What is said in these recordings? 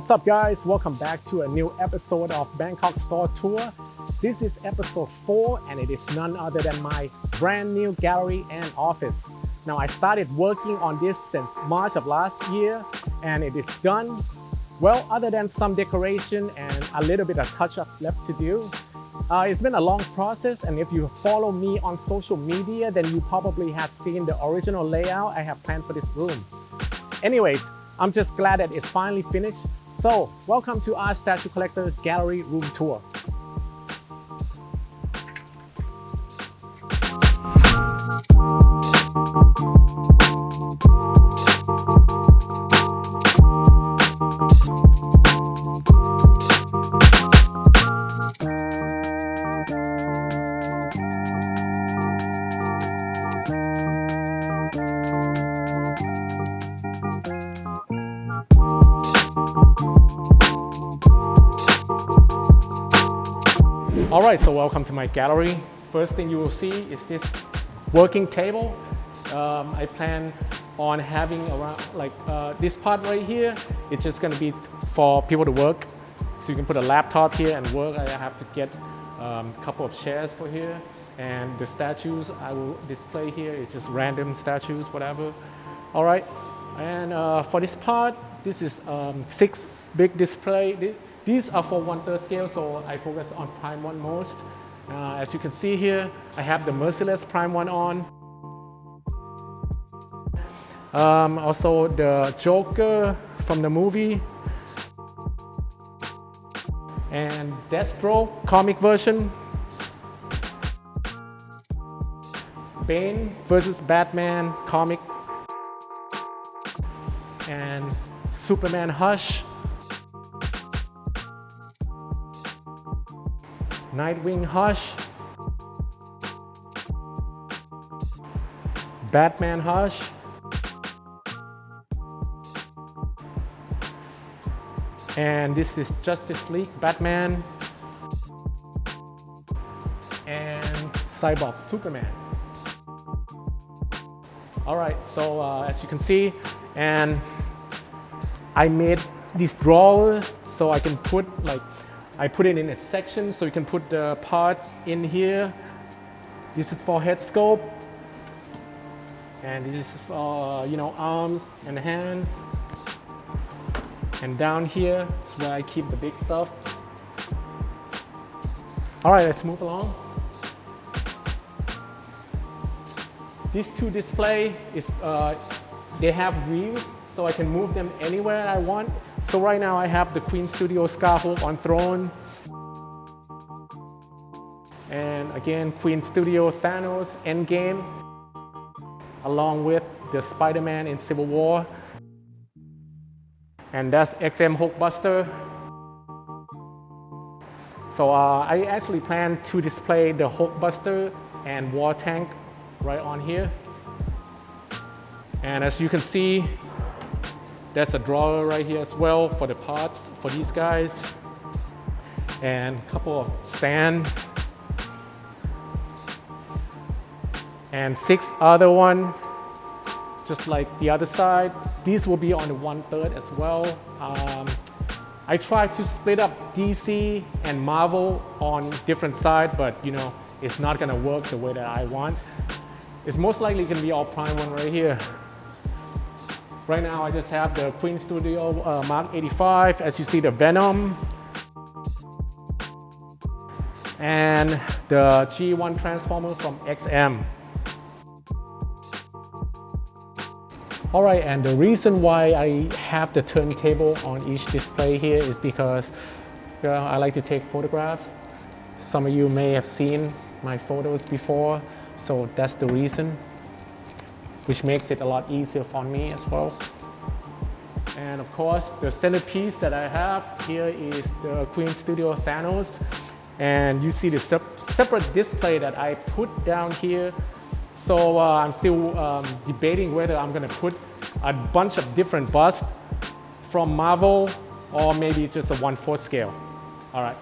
What's up, guys? Welcome back to a new episode of Bangkok Store Tour. This is episode 4 and it is none other than my brand new gallery and office. Now, I started working on this since March of last year and it is done. Well, other than some decoration and a little bit of touch-up left to do. It's been a long process, and if you follow me on social media, then you probably have seen the original layout I have planned for this room. Anyways, I'm just glad that it's finally finished. So, welcome to our Statue Collector Gallery Room Tour. Alright, so welcome to my gallery. First thing you will see is this working table. I plan on having around this part right here. It's just going to be for people to work. So you can put a laptop here and work. I have to get a couple of chairs for here. And the statues I will display here, it's just random statues, whatever. Alright, and for this part, this is 6 big display. These are for 1/3 scale, so I focus on Prime 1 most. As you can see here, I have the Merciless Prime 1 on. Also the Joker from the movie. And Deathstroke comic version. Bane versus Batman comic. And Superman Hush. Nightwing Hush, Batman Hush, and this is Justice League Batman, and Cyborg Superman. Alright, so as you can see, and I made this drawer so I can put I put it in a section so you can put the parts in here. This is for head sculpt, and this is for arms and hands. And down here is where I keep the big stuff. All right, let's move along. These two display is they have wheels, so I can move them anywhere I want. So right now I have the Queen Studio Scarhawk on throne. And again, Queen Studio Thanos Endgame, along with the Spider-Man in Civil War. And that's XM Hulkbuster. So I actually plan to display the Hulkbuster and War Tank right on here. And as you can see, there's a drawer right here as well for the parts for these guys. And a couple of stands. And 6 other one, just like the other side. These will be on the 1/3 as well. I try to split up DC and Marvel on different sides, but it's not gonna work the way that I want. It's most likely gonna be all Prime 1 right here. Right now I just have the Queen Studio Mark 85, as you see the Venom. And the G1 Transformer from XM. Alright, and the reason why I have the turntable on each display here is because I like to take photographs. Some of you may have seen my photos before, so that's the reason, which makes it a lot easier for me as well. And of course, the centerpiece that I have here is the Queen Studio Thanos. And you see the separate display that I put down here. So I'm still debating whether I'm gonna put a bunch of different busts from Marvel or maybe just a 1/4 scale. All right.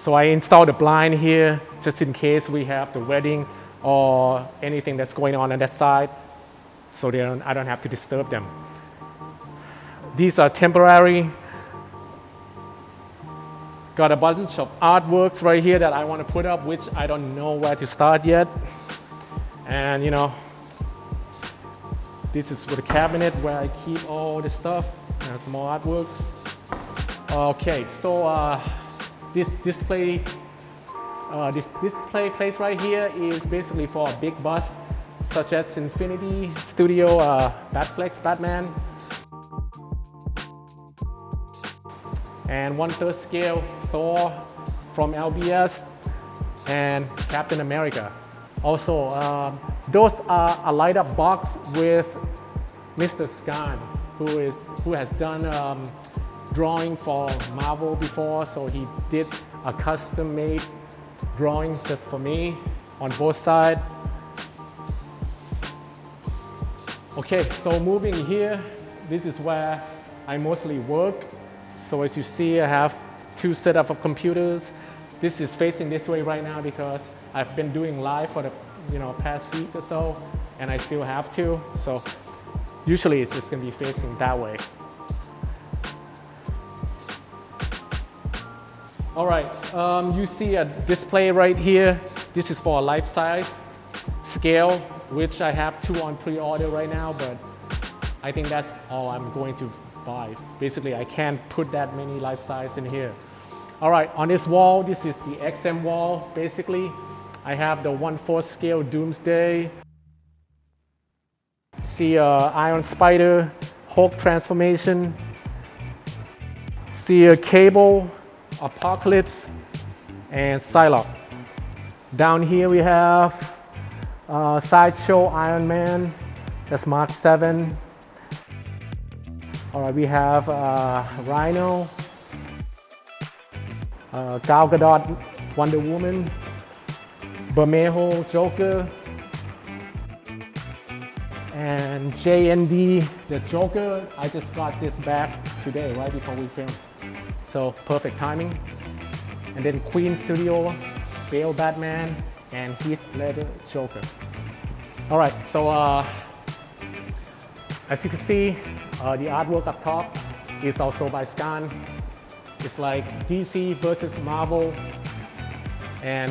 So I installed a blind here just in case we have the wedding or anything that's going on that side, so I don't have to disturb them. These are temporary. Got a bunch of artworks right here that I want to put up, which I don't know where to start yet. And you know, this is for the cabinet where I keep all the stuff and some more artworks. Okay, so this display place right here is basically for a big bust, such as Infinity Studio, Batflex, Batman, and 1/3 scale Thor from LBS, and Captain America. Also, those are a light-up box with Mr. Scan, who has done drawing for Marvel before, so he did a custom-made drawing just for me on both sides. Okay, so moving here, this is where I mostly work. So as you see, I have 2 setups of computers. This is facing this way right now because I've been doing live for the past week or so, and I still have to. So usually it's just gonna be facing that way. All right, you see a display right here. This is for a life-size scale, which I have 2 on pre-order right now, but I think that's all I'm going to buy. Basically, I can't put that many life-size in here. All right, on this wall, this is the XM wall. Basically, I have the 1/4 scale Doomsday. See Iron Spider, Hulk transformation. See a Cable, Apocalypse, and Psylocke. Down here we have Sideshow Iron Man, that's Mark 7. All right, we have Rhino, Gal Gadot, Wonder Woman, Bermejo, Joker, and JND, the Joker. I just got this back today, right before we filmed. So perfect timing. And then Queen Studio, Bale Batman, and Heath Ledger Joker. All right, so as you can see, the artwork up top is also by Scan. It's like DC versus Marvel. And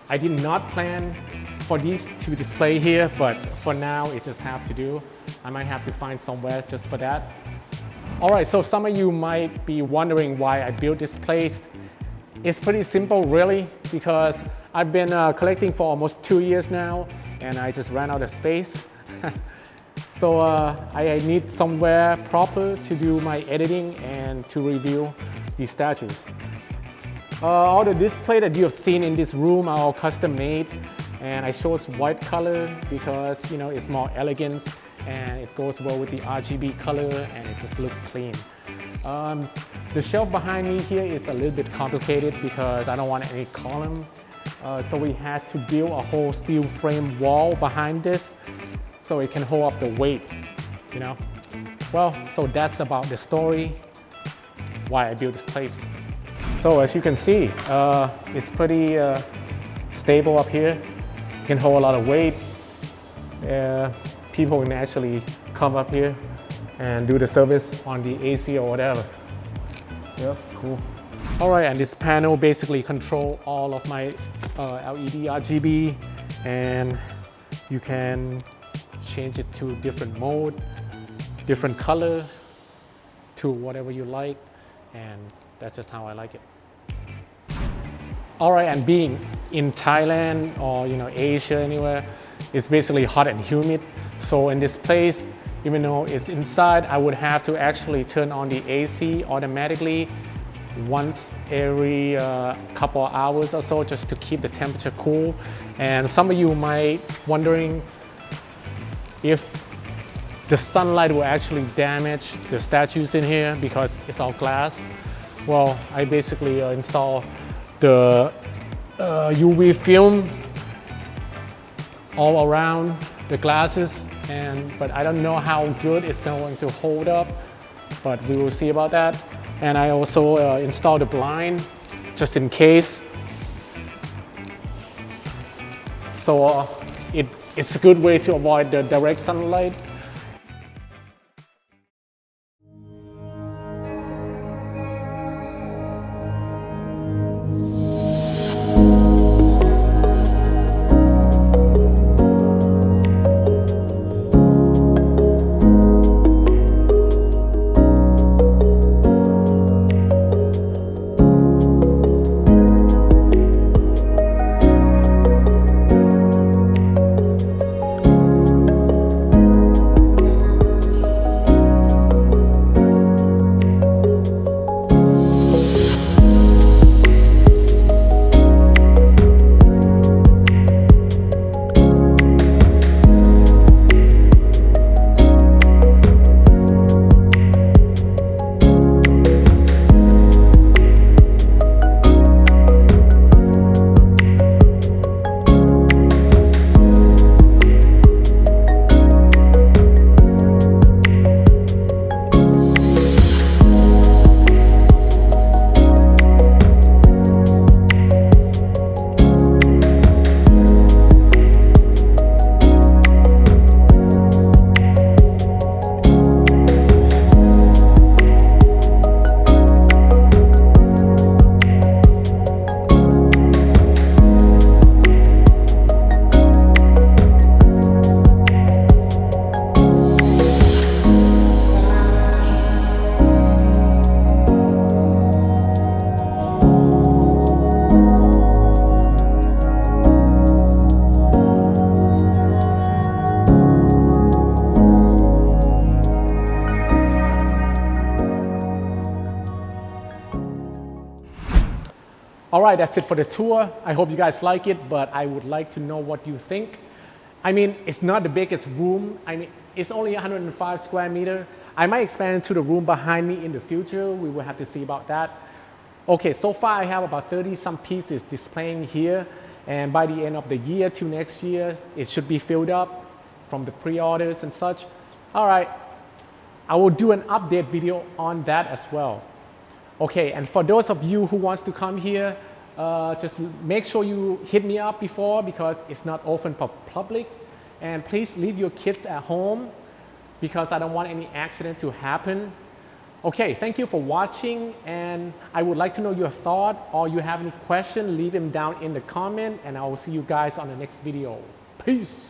I did not plan for these to display here, but for now it just have to do. I might have to find somewhere just for that. All right, so some of you might be wondering why I built this place. It's pretty simple, really, because I've been collecting for almost 2 years now, and I just ran out of space. So I need somewhere proper to do my editing and to review these statues. All the display that you have seen in this room are all custom made, and I chose white color because it's more elegant and it goes well with the RGB color and it just looks clean. The shelf behind me here is a little bit complicated because I don't want any column. So we had to build a whole steel frame wall behind this so it can hold up the weight, Well, so that's about the story, why I built this place. So as you can see, it's pretty stable up here. It can hold a lot of weight. People can actually come up here and do the service on the AC or whatever. Yep, cool. All right, and this panel basically controls all of my LED RGB, and you can change it to different mode, different color, to whatever you like, and that's just how I like it. All right, and being in Thailand or Asia anywhere, it's basically hot and humid. So in this place, even though it's inside, I would have to actually turn on the AC automatically once every couple of hours or so, just to keep the temperature cool. And some of you might wondering if the sunlight will actually damage the statues in here because it's all glass. Well, I basically install the UV film all around the glasses, but I don't know how good it's going to hold up, but we will see about that. And I also installed a blind just in case. So it's a good way to avoid the direct sunlight. All right, that's it for the tour. I hope you guys like it, but I would like to know what you think. I mean, it's not the biggest room. I mean, it's only 105 square meter. I might expand to the room behind me in the future. We will have to see about that. Okay, so far I have about 30 some pieces displaying here. And by the end of the year to next year, it should be filled up from the pre-orders and such. All right, I will do an update video on that as well. Okay, and for those of you who wants to come here, just make sure you hit me up before because it's not open for public. And please leave your kids at home because I don't want any accident to happen. Okay, thank you for watching, and I would like to know your thought, or you have any question, leave them down in the comment, and I will see you guys on the next video. Peace.